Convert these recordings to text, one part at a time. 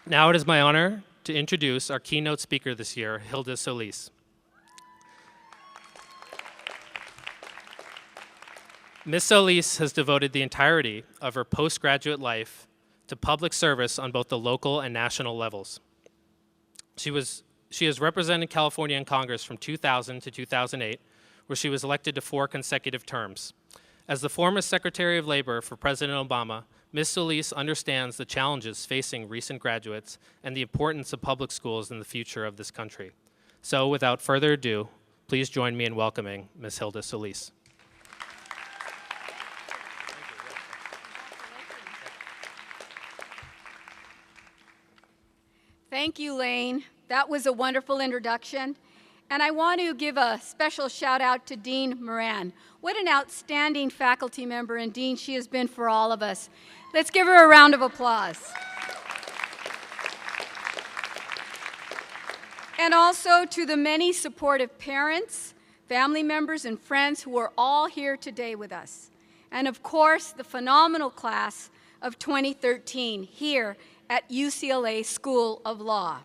Now it is my honor to introduce our keynote speaker this year, Hilda Solis. Ms. Solis has devoted the entirety of her postgraduate life to public service on both the local and national levels. She has represented California in Congress from 2000 to 2008, where she was elected to 4 consecutive terms. As the former Secretary of Labor for President Obama, Ms. Solis understands the challenges facing recent graduates and the importance of public schools in the future of this country. So without further ado, please join me in welcoming Ms. Hilda Solis. Thank you, Lane. That was a wonderful introduction. And I want to give a special shout out to Dean Moran. What an outstanding faculty member and dean she has been for all of us. Let's give her a round of applause. And also to the many supportive parents, family members, and friends who are all here today with us. And of course, the phenomenal class of 2013 here at UCLA School of Law.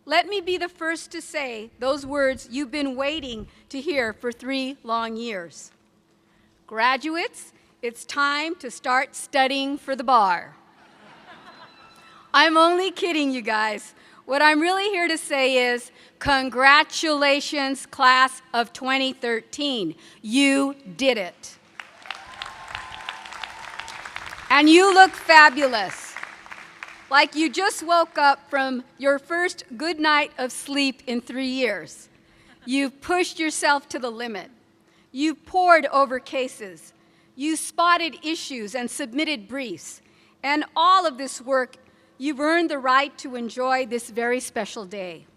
Let me be the first to say those words you've been waiting to hear for 3 long years. Graduates, it's time to start studying for the bar. I'm only kidding, you guys. What I'm really here to say is, congratulations, class of 2013. You did it. And you look fabulous. Like you just woke up from your first good night of sleep in 3 years. You've pushed yourself to the limit. You've pored over cases. You spotted issues and submitted briefs. And all of this work, you've earned the right to enjoy this very special day.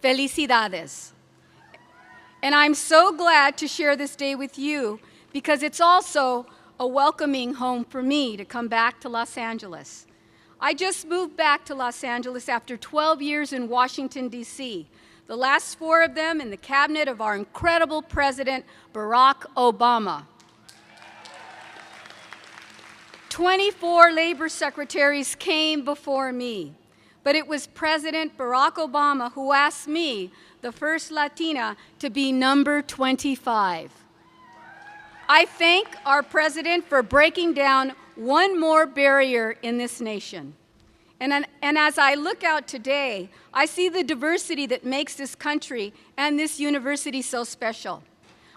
Felicidades. And I'm so glad to share this day with you because it's also a welcoming home for me to come back to Los Angeles. I just moved back to Los Angeles after 12 years in Washington, D.C., the last 4 of them in the cabinet of our incredible President, Barack Obama. 24 labor secretaries came before me, but it was President Barack Obama who asked me, the first Latina, to be number 25. I thank our president for breaking down one more barrier in this nation. And as I look out today, I see the diversity that makes this country and this university so special.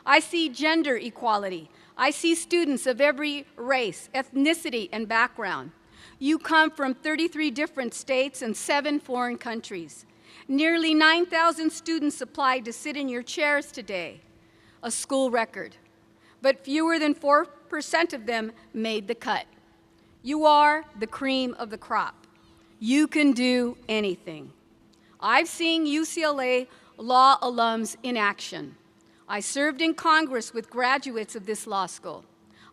I see gender equality. I see students of every race, ethnicity, and background. You come from 33 different states and 7 foreign countries. Nearly 9,000 students applied to sit in your chairs today, a school record. But fewer than 4% of them made the cut. You are the cream of the crop. You can do anything. I've seen UCLA law alums in action. I served in Congress with graduates of this law school.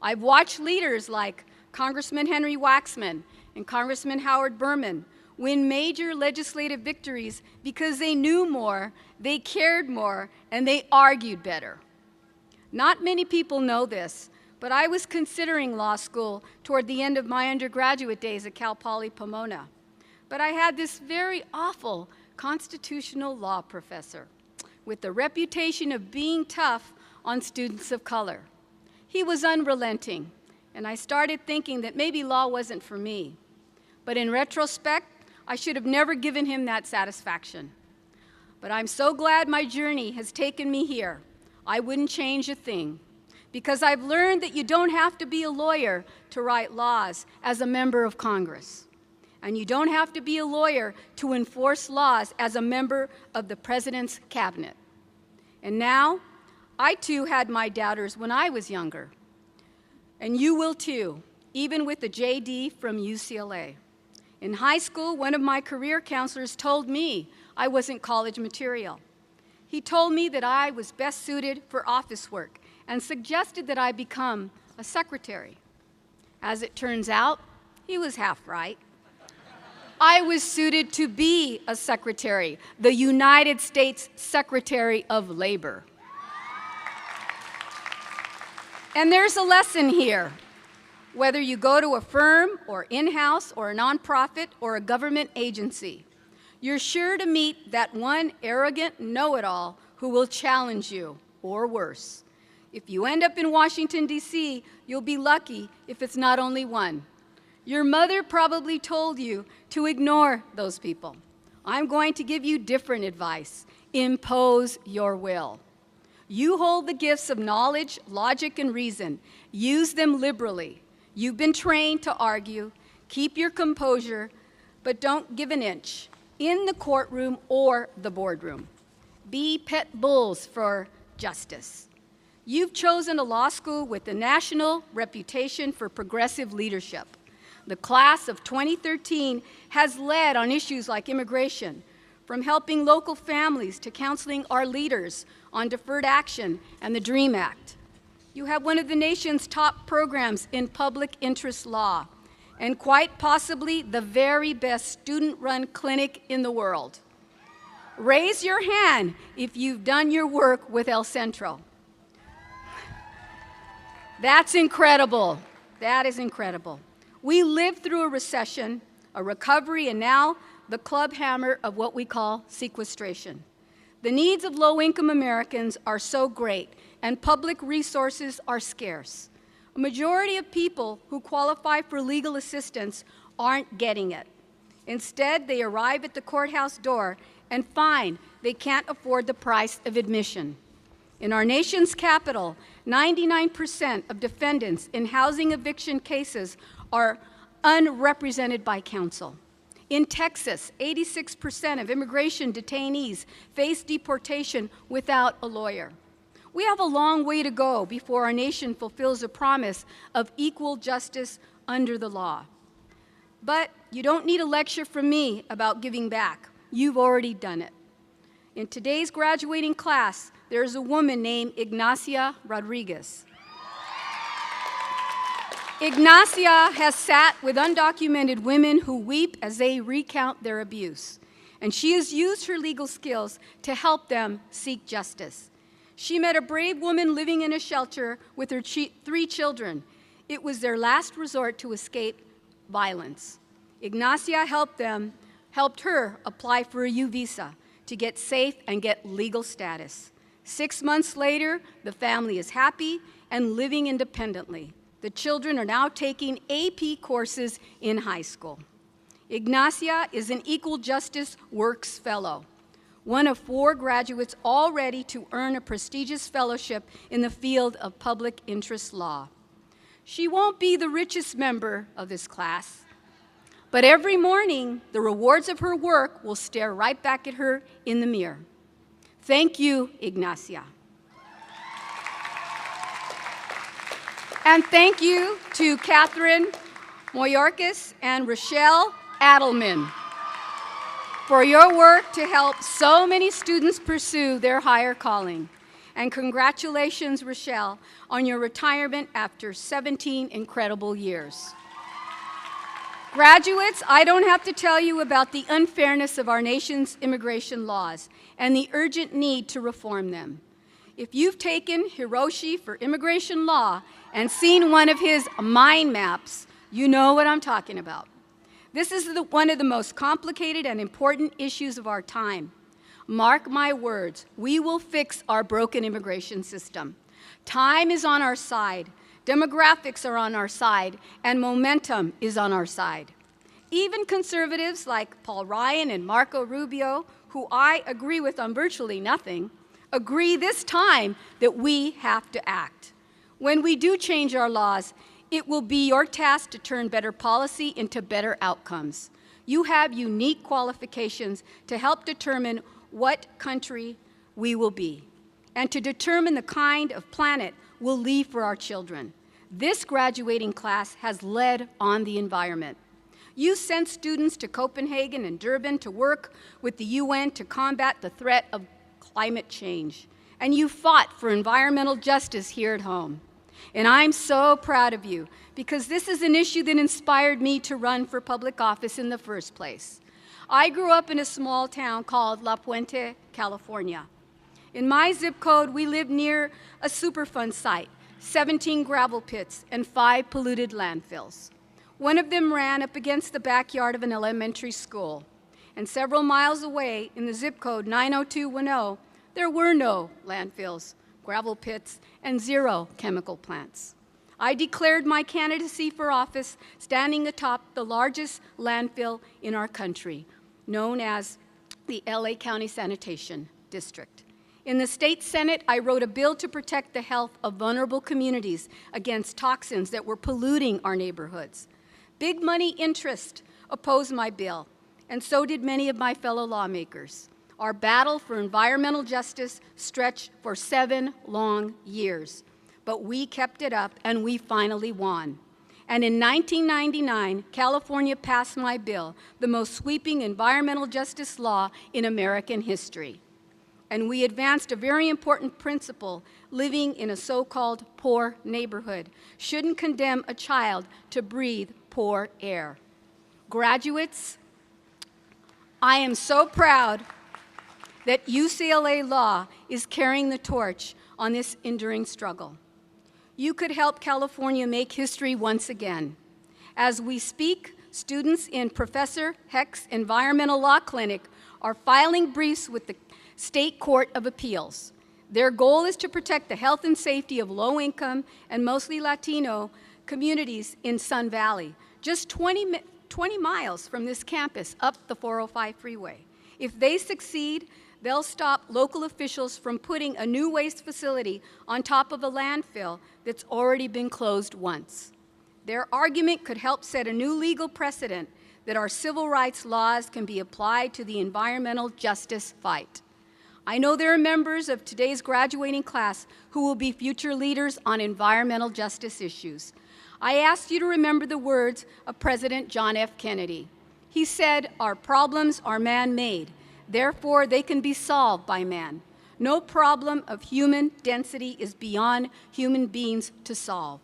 I've watched leaders like Congressman Henry Waxman and Congressman Howard Berman win major legislative victories because they knew more, they cared more, and they argued better. Not many people know this, but I was considering law school toward the end of my undergraduate days at Cal Poly Pomona. But I had this very awful constitutional law professor with the reputation of being tough on students of color. He was unrelenting, and I started thinking that maybe law wasn't for me. But in retrospect, I should have never given him that satisfaction. But I'm so glad my journey has taken me here. I wouldn't change a thing, because I've learned that you don't have to be a lawyer to write laws as a member of Congress. And you don't have to be a lawyer to enforce laws as a member of the President's cabinet. And now, I too had my doubters when I was younger. And you will too, even with the JD from UCLA. In high school, one of my career counselors told me I wasn't college material. He told me that I was best suited for office work and suggested that I become a secretary. As it turns out, he was half right. I was suited to be a secretary, the United States Secretary of Labor. And there's a lesson here. whether you go to a firm or in-house or a nonprofit or a government agency. You're sure to meet that one arrogant know-it-all who will challenge you, or worse. If you end up in Washington, D.C., you'll be lucky if it's not only one. Your mother probably told you to ignore those people. I'm going to give you different advice. Impose your will. You hold the gifts of knowledge, logic, and reason. Use them liberally. You've been trained to argue. Keep your composure, but don't give an inch in the courtroom or the boardroom. Be pet bulls for justice. You've chosen a law school with a national reputation for progressive leadership. The class of 2013 has led on issues like immigration, from helping local families to counseling our leaders on deferred action and the DREAM Act. You have one of the nation's top programs in public interest law, and quite possibly the very best student-run clinic in the world. Raise your hand if you've done your work with El Centro. That's incredible. That is incredible. We lived through a recession, a recovery, and now the club hammer of what we call sequestration. The needs of low-income Americans are so great, and public resources are scarce. A majority of people who qualify for legal assistance aren't getting it. Instead, they arrive at the courthouse door and find they can't afford the price of admission. In our nation's capital, 99% of defendants in housing eviction cases are unrepresented by counsel. In Texas, 86% of immigration detainees face deportation without a lawyer. We have a long way to go before our nation fulfills the promise of equal justice under the law. But you don't need a lecture from me about giving back. You've already done it. In today's graduating class, there's a woman named Ignacia Rodriguez. Ignacia has sat with undocumented women who weep as they recount their abuse, and she has used her legal skills to help them seek justice. She met a brave woman living in a shelter with her 3 children. It was their last resort to escape violence. Ignacia helped her apply for a U visa to get safe and get legal status. 6 months later, the family is happy and living independently. The children are now taking AP courses in high school. Ignacia is an Equal Justice Works Fellow, one of 4 graduates all ready to earn a prestigious fellowship in the field of public interest law. She won't be the richest member of this class, but every morning, the rewards of her work will stare right back at her in the mirror. Thank you, Ignacia. And thank you to Catherine Moyorkis and Rochelle Adelman for your work to help so many students pursue their higher calling. And congratulations, Rochelle, on your retirement after 17 incredible years. Graduates, I don't have to tell you about the unfairness of our nation's immigration laws and the urgent need to reform them. If you've taken Hiroshi for immigration law and seen one of his mind maps, you know what I'm talking about. This is one of the most complicated and important issues of our time. Mark my words, we will fix our broken immigration system. Time is on our side, demographics are on our side, and momentum is on our side. Even conservatives like Paul Ryan and Marco Rubio, who I agree with on virtually nothing, agree this time that we have to act. When we do change our laws, it will be your task to turn better policy into better outcomes. You have unique qualifications to help determine what country we will be, and to determine the kind of planet we'll leave for our children. This graduating class has led on the environment. You sent students to Copenhagen and Durban to work with the UN to combat the threat of climate change, and you fought for environmental justice here at home. And I'm so proud of you, because this is an issue that inspired me to run for public office in the first place. I grew up in a small town called La Puente, California. In my zip code, we lived near a Superfund site, 17 gravel pits, and 5 polluted landfills. One of them ran up against the backyard of an elementary school. And several miles away, in the zip code 90210, there were no landfills, gravel pits, and 0 chemical plants. I declared my candidacy for office standing atop the largest landfill in our country, known as the LA County Sanitation District. In the state Senate, I wrote a bill to protect the health of vulnerable communities against toxins that were polluting our neighborhoods. Big money interest opposed my bill, and so did many of my fellow lawmakers. Our battle for environmental justice stretched for 7 long years, but we kept it up and we finally won. And in 1999, California passed my bill, the most sweeping environmental justice law in American history. And we advanced a very important principle: living in a so-called poor neighborhood shouldn't condemn a child to breathe poor air. Graduates, I am so proud that UCLA Law is carrying the torch on this enduring struggle. You could help California make history once again. As we speak, students in Professor Heck's Environmental Law Clinic are filing briefs with the State Court of Appeals. Their goal is to protect the health and safety of low-income and mostly Latino communities in Sun Valley, just 20 miles from this campus up the 405 freeway. If they succeed, they'll stop local officials from putting a new waste facility on top of a landfill that's already been closed once. Their argument could help set a new legal precedent that our civil rights laws can be applied to the environmental justice fight. I know there are members of today's graduating class who will be future leaders on environmental justice issues. I ask you to remember the words of President John F. Kennedy. He said, "Our problems are man-made. Therefore, they can be solved by man. No problem of human density is beyond human beings to solve."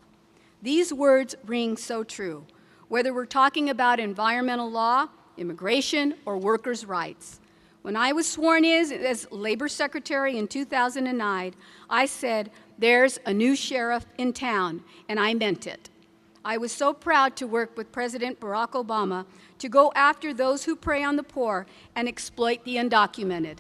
These words ring so true, whether we're talking about environmental law, immigration, or workers' rights. When I was sworn in as Labor Secretary in 2009, I said, "There's a new sheriff in town," and I meant it. I was so proud to work with President Barack Obama to go after those who prey on the poor and exploit the undocumented.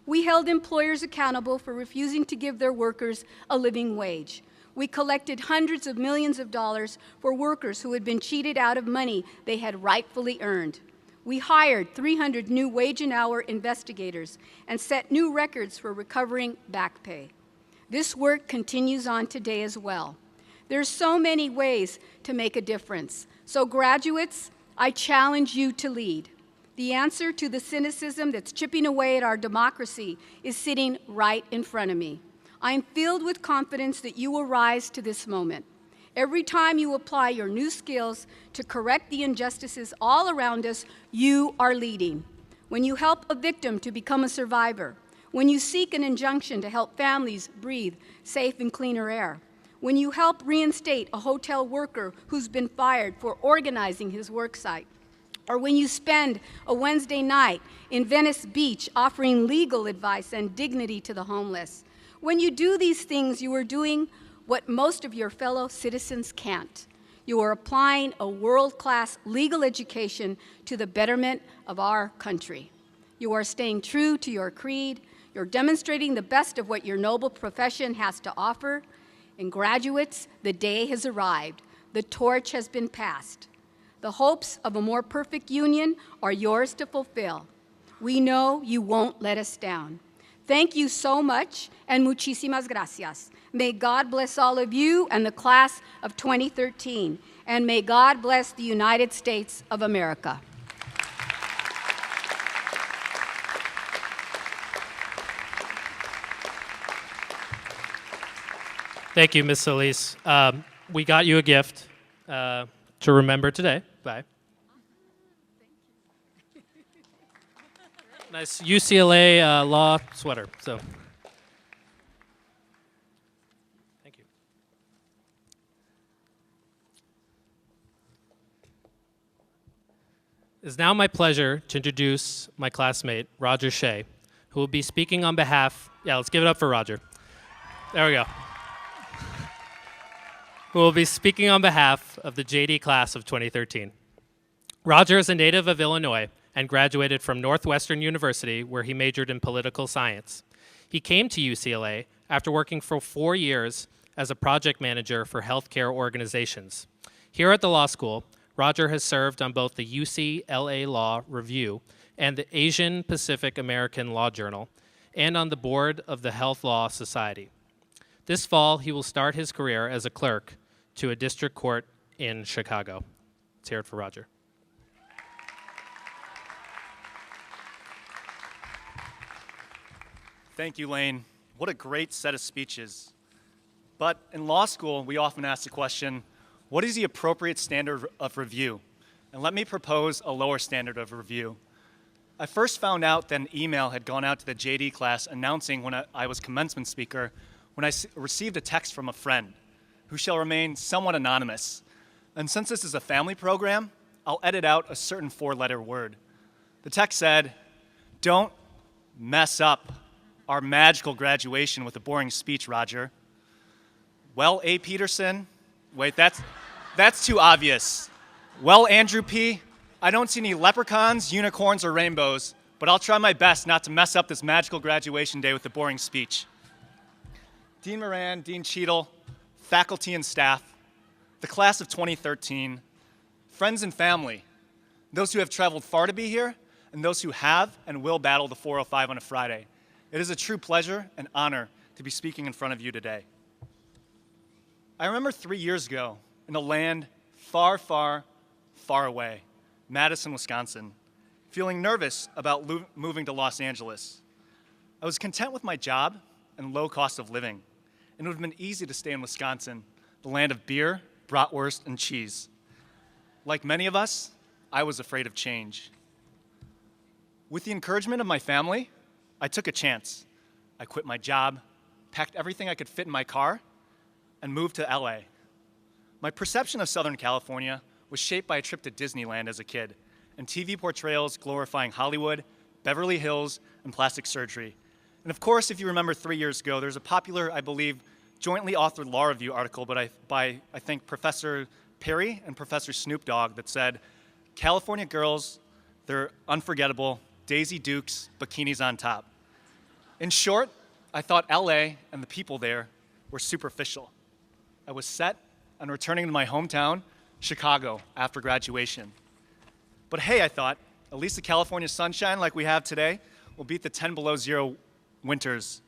We held employers accountable for refusing to give their workers a living wage. We collected hundreds of millions of dollars for workers who had been cheated out of money they had rightfully earned. We hired 300 new wage and hour investigators and set new records for recovering back pay. This work continues on today as well. There's so many ways to make a difference. So graduates, I challenge you to lead. The answer to the cynicism that's chipping away at our democracy is sitting right in front of me. I am filled with confidence that you will rise to this moment. Every time you apply your new skills to correct the injustices all around us, you are leading. When you help a victim to become a survivor, when you seek an injunction to help families breathe safe and cleaner air, when you help reinstate a hotel worker who's been fired for organizing his work site, or when you spend a Wednesday night in Venice Beach offering legal advice and dignity to the homeless. When you do these things, you are doing what most of your fellow citizens can't. You are applying a world-class legal education to the betterment of our country. You are staying true to your creed. You're demonstrating the best of what your noble profession has to offer. And graduates, the day has arrived. The torch has been passed. The hopes of a more perfect union are yours to fulfill. We know you won't let us down. Thank you so much, and muchísimas gracias. May God bless all of you and the class of 2013, and may God bless the United States of America. Thank you, Ms. Solis. We got you a gift to remember today. Bye. Nice UCLA law sweater. So, thank you. It's now my pleasure to introduce my classmate, Roger Shea, who will be speaking on behalf. Yeah, let's give it up for Roger. There we go. who will be speaking on behalf of the JD class of 2013. Roger is a native of Illinois and graduated from Northwestern University, where he majored in political science. He came to UCLA after working for 4 years as a project manager for healthcare organizations. Here at the law school, Roger has served on both the UCLA Law Review and the Asian Pacific American Law Journal, and on the board of the Health Law Society. This fall, he will start his career as a clerk to a district court in Chicago. Let's hear it for Roger. Thank you, Lane. What a great set of speeches. But in law school, we often ask the question, what is the appropriate standard of review? And let me propose a lower standard of review. I first found out that an email had gone out to the JD class announcing when I was commencement speaker when I received a text from a friend who shall remain somewhat anonymous. And since this is a family program, I'll edit out a certain 4-letter word. The text said, "Don't mess up our magical graduation with a boring speech, Roger." Well, A. Peterson, wait, that's too obvious. Well, Andrew P., I don't see any leprechauns, unicorns, or rainbows, but I'll try my best not to mess up this magical graduation day with a boring speech. Dean Moran, Dean Cheadle, faculty and staff, the class of 2013, friends and family, those who have traveled far to be here, and those who have and will battle the 405 on a Friday. It is a true pleasure and honor to be speaking in front of you today. I remember 3 years ago in a land far, far, far away, Madison, Wisconsin, feeling nervous about moving to Los Angeles. I was content with my job and low cost of living, and it would have been easy to stay in Wisconsin, the land of beer, bratwurst, and cheese. Like many of us, I was afraid of change. With the encouragement of my family, I took a chance. I quit my job, packed everything I could fit in my car, and moved to LA. My perception of Southern California was shaped by a trip to Disneyland as a kid and TV portrayals glorifying Hollywood, Beverly Hills, and plastic surgery. And of course, if you remember 3 years ago, there's a popular, I believe, jointly authored law review article by I think, Professor Perry and Professor Snoop Dogg that said, "California girls, they're unforgettable, Daisy Dukes, bikinis on top." In short, I thought LA and the people there were superficial. I was set on returning to my hometown, Chicago, after graduation. But hey, I thought, at least the California sunshine like we have today will beat the 10 below zero winters.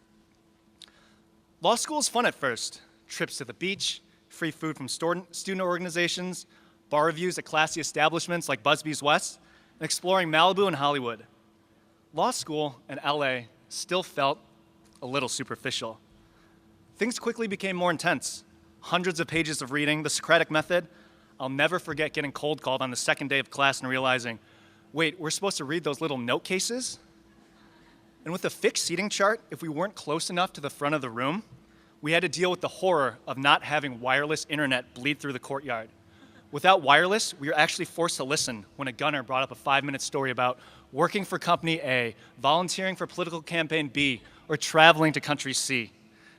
Law school is fun at first. Trips to the beach, free food from student organizations, bar reviews at classy establishments like Busby's West, and exploring Malibu and Hollywood. Law school in LA still felt a little superficial. Things quickly became more intense. Hundreds of pages of reading, the Socratic method. I'll never forget getting cold called on the second day of class and realizing, wait, we're supposed to read those little note cases? And with a fixed seating chart, if we weren't close enough to the front of the room, we had to deal with the horror of not having wireless internet bleed through the courtyard. Without wireless, we were actually forced to listen when a gunner brought up a 5-minute story about working for company A, volunteering for political campaign B, or traveling to country C.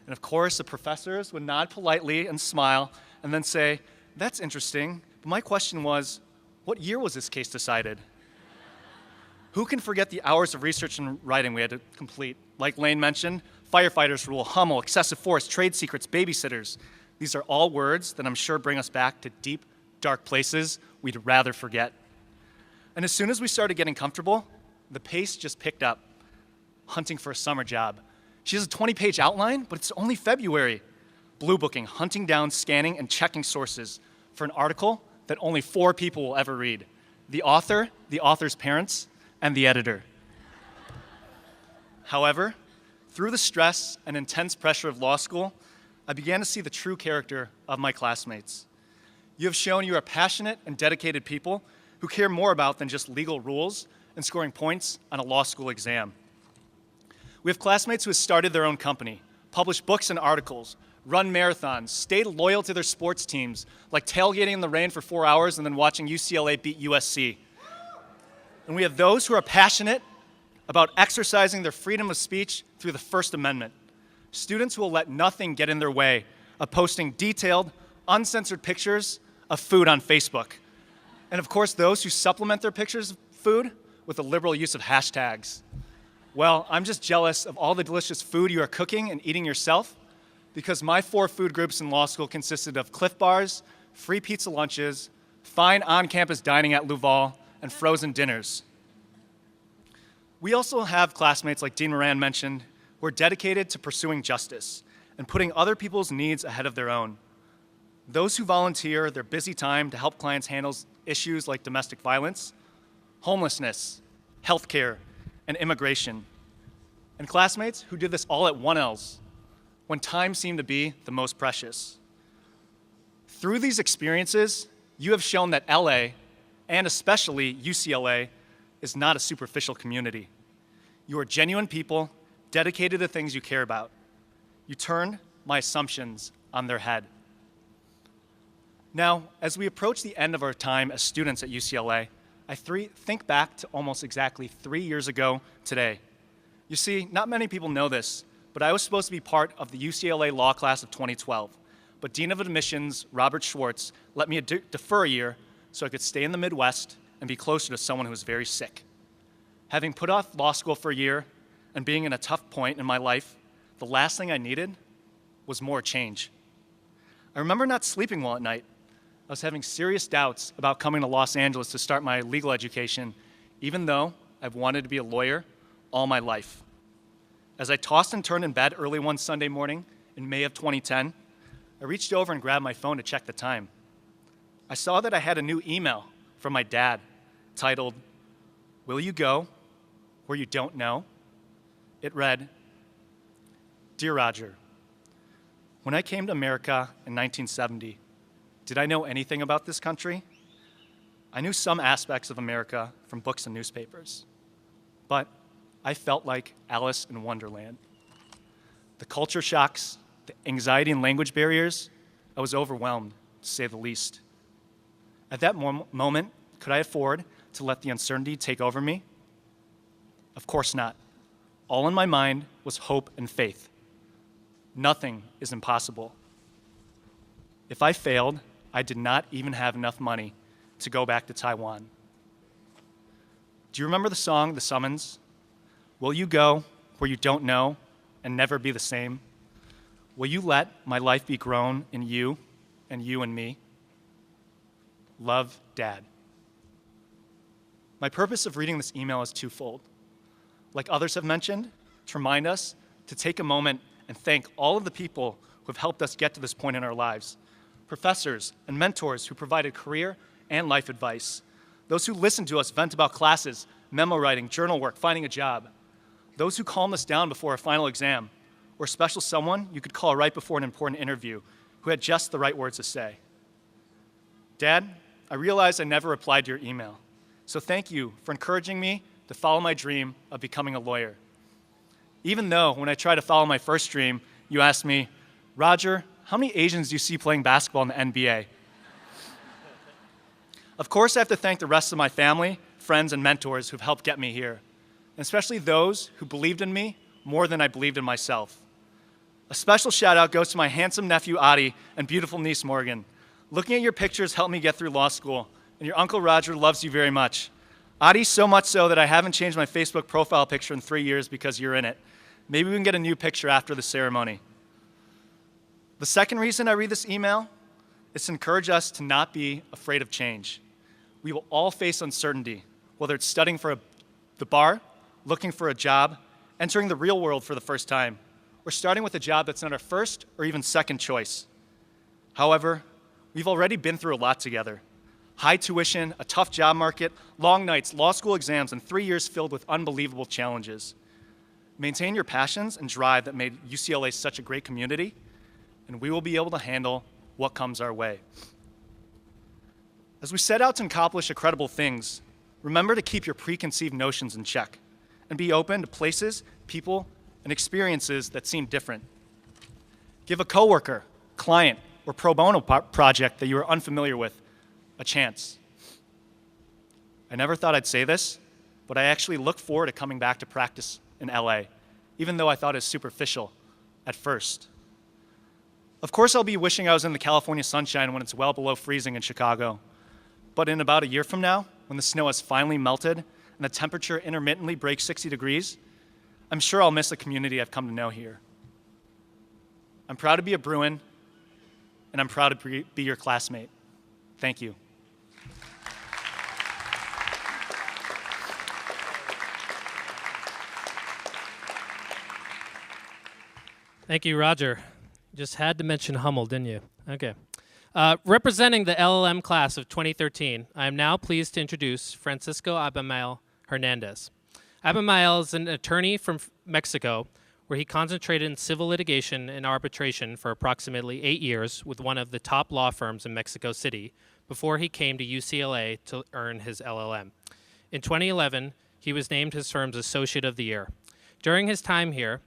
And of course, the professors would nod politely and smile and then say, "That's interesting, but my question was, what year was this case decided?" Who can forget the hours of research and writing we had to complete? Like Lane mentioned, firefighters rule, Hummel, excessive force, trade secrets, babysitters. These are all words that I'm sure bring us back to deep, dark places we'd rather forget. And as soon as we started getting comfortable, the pace just picked up. Hunting for a summer job. She has a 20-page outline, but it's only February. Blue booking, hunting down, scanning, and checking sources for an article that only 4 people will ever read. The author, the author's parents, and the editor. However, through the stress and intense pressure of law school, I began to see the true character of my classmates. You have shown you are passionate and dedicated people who care more about than just legal rules and scoring points on a law school exam. We have classmates who have started their own company, published books and articles, run marathons, stayed loyal to their sports teams, like tailgating in the rain for 4 hours and then watching UCLA beat USC. And we have those who are passionate about exercising their freedom of speech through the First Amendment. Students who will let nothing get in their way of posting detailed, uncensored pictures of food on Facebook. And of course, those who supplement their pictures of food with a liberal use of hashtags. Well, I'm just jealous of all the delicious food you are cooking and eating yourself, because my 4 food groups in law school consisted of Cliff Bars, free pizza lunches, fine on-campus dining at Luval, and frozen dinners. We also have classmates, like Dean Moran mentioned, who are dedicated to pursuing justice and putting other people's needs ahead of their own. Those who volunteer their busy time to help clients handle issues like domestic violence, homelessness, healthcare, and immigration. And classmates who did this all at 1Ls, when time seemed to be the most precious. Through these experiences, you have shown that LA, and especially UCLA, is not a superficial community. You are genuine people dedicated to things you care about. You turned my assumptions on their head. Now, as we approach the end of our time as students at UCLA, I think back to almost exactly 3 years ago today. You see, not many people know this, but I was supposed to be part of the UCLA law class of 2012. But Dean of Admissions, Robert Schwartz, let me defer a year so I could stay in the Midwest and be closer to someone who was very sick. Having put off law school for a year and being in a tough point in my life, the last thing I needed was more change. I remember not sleeping well at night. I was having serious doubts about coming to Los Angeles to start my legal education, even though I've wanted to be a lawyer all my life. As I tossed and turned in bed early one Sunday morning in May of 2010, I reached over and grabbed my phone to check the time. I saw that I had a new email from my dad titled, "Will you go where you don't know?" It read, "Dear Roger, when I came to America in 1970, did I know anything about this country? I knew some aspects of America from books and newspapers, but I felt like Alice in Wonderland. The culture shocks, the anxiety and language barriers, I was overwhelmed, to say the least. At that moment, could I afford to let the uncertainty take over me? Of course not. All in my mind was hope and faith. Nothing is impossible. If I failed, I did not even have enough money to go back to Taiwan. Do you remember the song, The Summons? Will you go where you don't know and never be the same? Will you let my life be grown in you and you in me? Love, Dad." My purpose of reading this email is twofold. Like others have mentioned, to remind us to take a moment and thank all of the people who have helped us get to this point in our lives. Professors and mentors who provided career and life advice. Those who listened to us vent about classes, memo writing, journal work, finding a job. Those who calmed us down before a final exam, or a special someone you could call right before an important interview who had just the right words to say. Dad, I realize I never replied to your email, so thank you for encouraging me to follow my dream of becoming a lawyer. Even though when I tried to follow my first dream, you asked me, "Roger, how many Asians do you see playing basketball in the NBA?" Of course, I have to thank the rest of my family, friends, and mentors who've helped get me here, and especially those who believed in me more than I believed in myself. A special shout out goes to my handsome nephew, Adi, and beautiful niece, Morgan. Looking at your pictures helped me get through law school, and your Uncle Roger loves you very much. Adi, so much so that I haven't changed my Facebook profile picture in 3 years because you're in it. Maybe we can get a new picture after the ceremony. The second reason I read this email is to encourage us to not be afraid of change. We will all face uncertainty, whether it's studying for the bar, looking for a job, entering the real world for the first time, or starting with a job that's not our first or even second choice. However, we've already been through a lot together. High tuition, a tough job market, long nights, law school exams, and 3 years filled with unbelievable challenges. Maintain your passions and drive that made UCLA such a great community, and we will be able to handle what comes our way. As we set out to accomplish incredible things, remember to keep your preconceived notions in check and be open to places, people, and experiences that seem different. Give a coworker, client, or pro bono project that you are unfamiliar with a chance. I never thought I'd say this, but I actually look forward to coming back to practice in LA, even though I thought it was superficial at first. Of course, I'll be wishing I was in the California sunshine when it's well below freezing in Chicago. But in about a year from now, when the snow has finally melted and the temperature intermittently breaks 60 degrees, I'm sure I'll miss the community I've come to know here. I'm proud to be a Bruin, and I'm proud to be your classmate. Thank you. Thank you, Roger. Just had to mention Hummel, didn't you? Okay. Representing the LLM class of 2013, I am now pleased to introduce Francisco Abimael Hernandez. Abimael is an attorney from Mexico, where he concentrated in civil litigation and arbitration for approximately 8 years with one of the top law firms in Mexico City before he came to UCLA to earn his LLM. In 2011, he was named his firm's Associate of the Year. During his time here,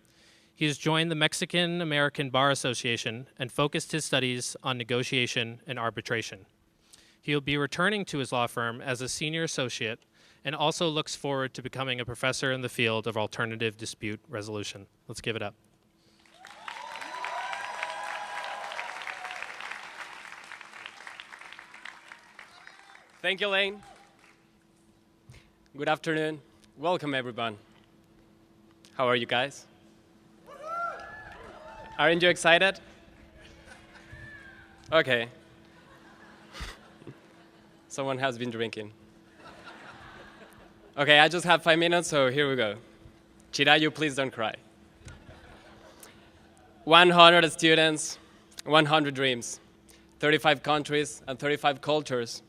he has joined the Mexican-American Bar Association and focused his studies on negotiation and arbitration. He will be returning to his law firm as a senior associate and also looks forward to becoming a professor in the field of alternative dispute resolution. Let's give it up. Thank you, Lane. Good afternoon. Welcome, everyone. How are you guys? Aren't you excited? Okay. Someone has been drinking. Okay, I just have 5 minutes, so here we go. Chirayu, please don't cry. 100 students, 100 dreams, 35 countries, and 35 cultures.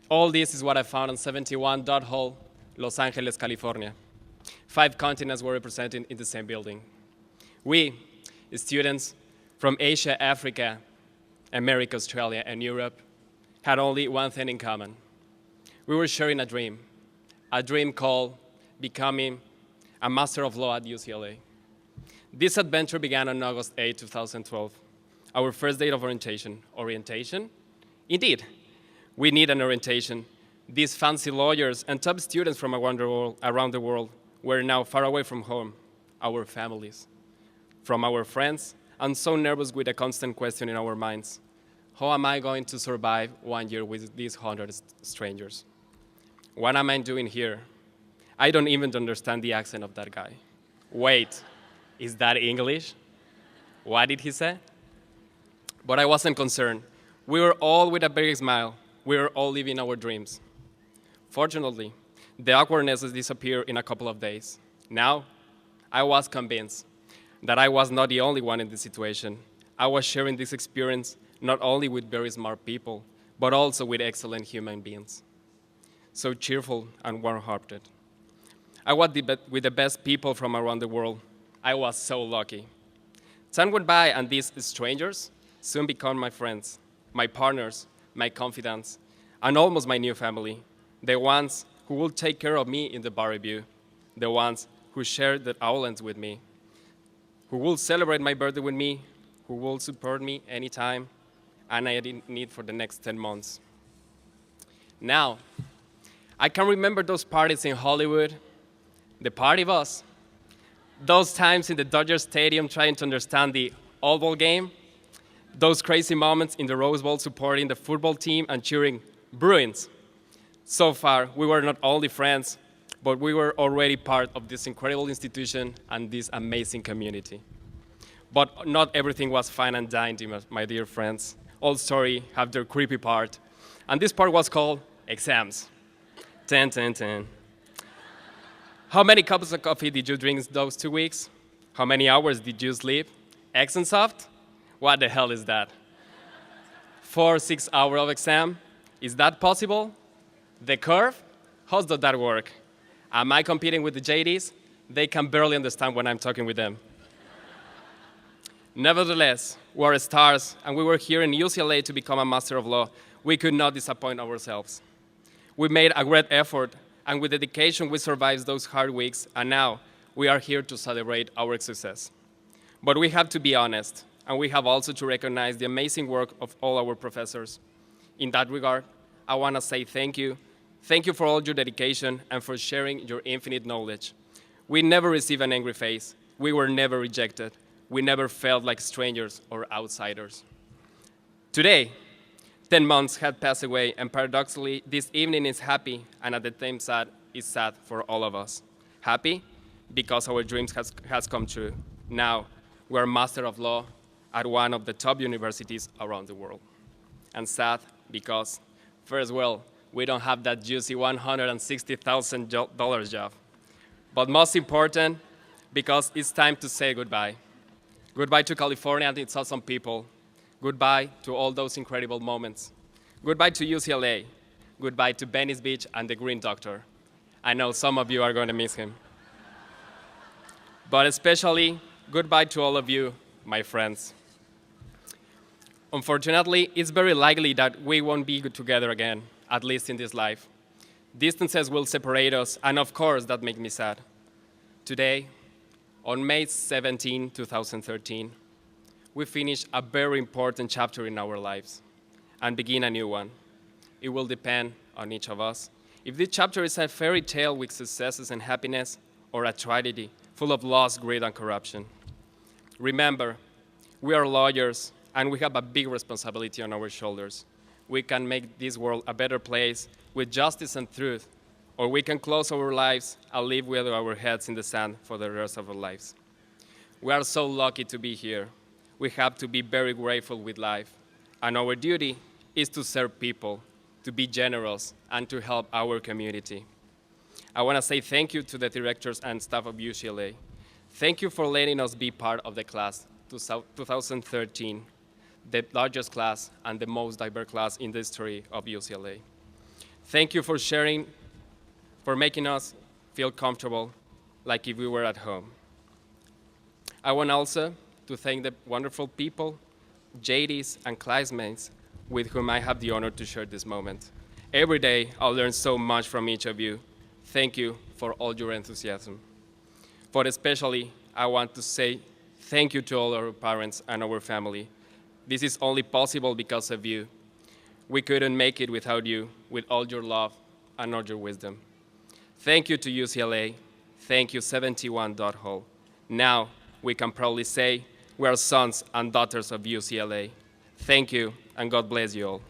All this is what I found on 71 Dot Hall, Los Angeles, California. 5 continents were represented in the same building. We, students from Asia, Africa, America, Australia, and Europe, had only one thing in common. We were sharing a dream called becoming a Master of Law at UCLA. This adventure began on August 8, 2012, our first day of orientation. Orientation? Indeed, we need an orientation. These fancy lawyers and top students from around the world were now far away from home, our families, from our friends, and so nervous with a constant question in our minds. How am I going to survive 1 year with these 100 strangers? What am I doing here? I don't even understand the accent of that guy. Wait, is that English? What did he say? But I wasn't concerned. We were all with a big smile. We were all living our dreams. Fortunately, the awkwardness disappeared in a couple of days. Now, I was convinced that I was not the only one in this situation. I was sharing this experience not only with very smart people, but also with excellent human beings. So cheerful and warm-hearted. I was with the best people from around the world. I was so lucky. Time went by, and these strangers soon became my friends, my partners, my confidants, and almost my new family. The ones who will take care of me in the bar review, the ones who share the outlets with me, who will celebrate my birthday with me, who will support me anytime, and I didn't need for the next 10 months. Now, I can remember those parties in Hollywood, the party bus, those times in the Dodger Stadium trying to understand the oval game, those crazy moments in the Rose Bowl supporting the football team and cheering Bruins. So far, we were not only friends, but we were already part of this incredible institution and this amazing community. But not everything was fine and dandy, my dear friends. All stories have their creepy part. And this part was called exams. 10, 10, 10. How many cups of coffee did you drink those 2 weeks? How many hours did you sleep? Eggs and soft? What the hell is that? 4, 6 hours of exam? Is that possible? The curve? How does that work? Am I competing with the JDs? They can barely understand when I'm talking with them. Nevertheless, we're stars, and we were here in UCLA to become a Master of Law. We could not disappoint ourselves. We made a great effort, and with dedication, we survived those hard weeks, and now we are here to celebrate our success. But we have to be honest, and we have also to recognize the amazing work of all our professors. In that regard, I want to say thank you. Thank you for all your dedication and for sharing your infinite knowledge. We never received an angry face. We were never rejected. we never felt like strangers or outsiders. Today, 10 months have passed away, and paradoxically, this evening is happy and at the same time is sad for all of us. Happy because our dreams has come true. Now, we are Master of Law at one of the top universities around the world. And sad because, first, well, we don't have that juicy $160,000 job. But most important, because it's time to say goodbye. Goodbye to California and its awesome people. Goodbye to all those incredible moments. Goodbye to UCLA. Goodbye to Venice Beach and the Green Doctor. I know some of you are going to miss him. But especially, goodbye to all of you, my friends. Unfortunately, it's very likely that we won't be together again, at least in this life. Distances will separate us, and of course, that makes me sad. Today, on May 17, 2013, we finish a very important chapter in our lives and begin a new one. It will depend on each of us if this chapter is a fairy tale with successes and happiness or a tragedy full of loss, greed, and corruption. Remember, we are lawyers and we have a big responsibility on our shoulders. We can make this world a better place with justice and truth, or we can close our lives and live with our heads in the sand for the rest of our lives. We are so lucky to be here. We have to be very grateful with life, and our duty is to serve people, to be generous, and to help our community. I want to say thank you to the directors and staff of UCLA. Thank you for letting us be part of the class 2013, the largest class and the most diverse class in the history of UCLA. Thank you for sharing, for making us feel comfortable like if we were at home. I want also to thank the wonderful people, JDs, and classmates with whom I have the honor to share this moment. Every day, I learn so much from each of you. Thank you for all your enthusiasm. But especially, I want to say thank you to all our parents and our family. This is only possible because of you. We couldn't make it without you, with all your love and all your wisdom. Thank you to UCLA. Thank you, 71.Hall. Now, we can proudly say we are sons and daughters of UCLA. Thank you, and God bless you all.